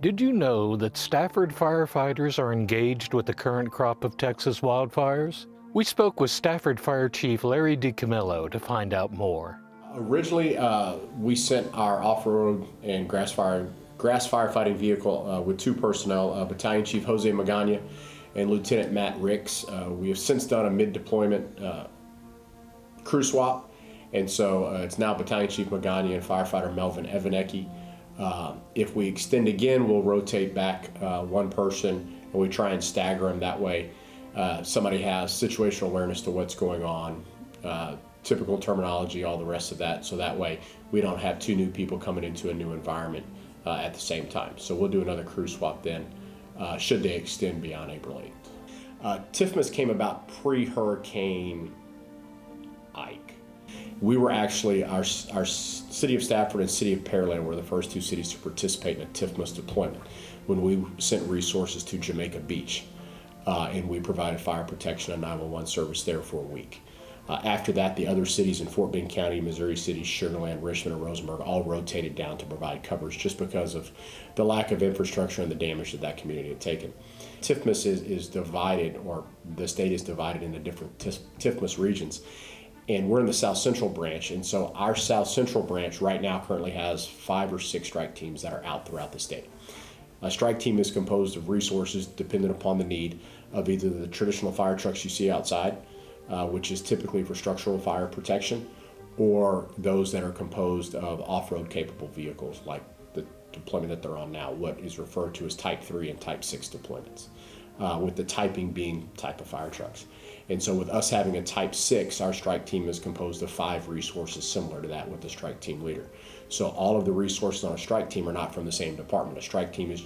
Did you know that Stafford firefighters are engaged with the current crop of Texas wildfires? We spoke with Stafford Fire Chief Larry DiCamillo to find out more. Originally, we sent our off-road and grass firefighting vehicle with two personnel, Battalion Chief Jose Magana and Lieutenant Matt Ricks. We have since done a mid-deployment crew swap, and so it's now Battalion Chief Magana and Firefighter Melvin Evanecki. If we extend again, we'll rotate back one person, and we try and stagger them that way. Somebody has situational awareness to what's going on, typical terminology, all the rest of that, so that way we don't have two new people coming into a new environment at the same time. So we'll do another crew swap then, should they extend beyond April 8th. TIFMAS came about pre-Hurricane Ike. We were actually, our city of Stafford and city of Pearland were the first two cities to participate in a TIFMAS deployment when we sent resources to Jamaica Beach, and we provided fire protection and 911 service there for a week. After that, the other cities in Fort Bend County, Missouri City, Sugar Land, Richmond, and Rosenberg all rotated down to provide coverage just because of the lack of infrastructure and the damage that community had taken. TIFMAS is divided, or the state is divided into different TIFMAS regions. And we're in the South Central branch, and so our South Central branch right now currently has 5 or 6 strike teams that are out throughout the state. A strike team is composed of resources dependent upon the need of either the traditional fire trucks you see outside, which is typically for structural fire protection, or those that are composed of off-road capable vehicles like the deployment that they're on now, what is referred to as Type 3 and Type 6 deployments, with the typing being type of fire trucks. And so with us having a Type 6, our strike team is composed of 5 resources similar to that with the strike team leader. So all of the resources on a strike team are not from the same department. A strike team is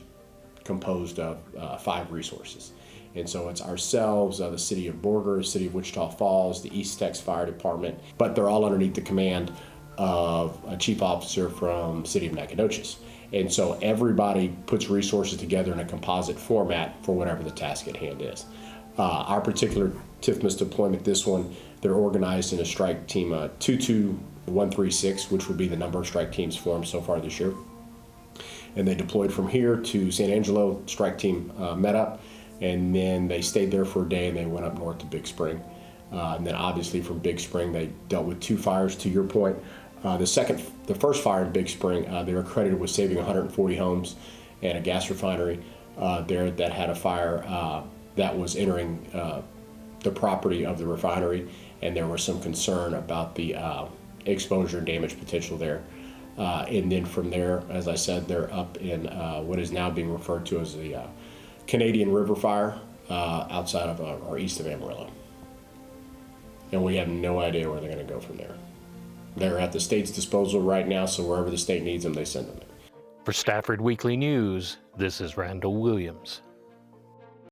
composed of 5 resources. And so it's ourselves, the city of Borger, city of Wichita Falls, the East Texas Fire Department, but they're all underneath the command of a chief officer from city of Nacogdoches. And so everybody puts resources together in a composite format for whatever the task at hand is. Our particular TIFMAS deployment, this one, they're organized in a strike team 22136, which would be the number of strike teams formed so far this year. And they deployed from here to San Angelo. Strike team met up, and then they stayed there for a day, and they went up north to Big Spring. And then obviously from Big Spring, they dealt with 2 fires, to your point. The first fire in Big Spring, they were credited with saving 140 homes and a gas refinery there that had a fire that was entering the property of the refinery, and there was some concern about the exposure and damage potential there. And then from there, as I said, they're up in what is now being referred to as the Canadian River Fire outside of or east of Amarillo. And we have no idea where they're going to go from there. They're at the state's disposal right now, so wherever the state needs them, they send them there. For Stafford Weekly News, this is Randall Williams.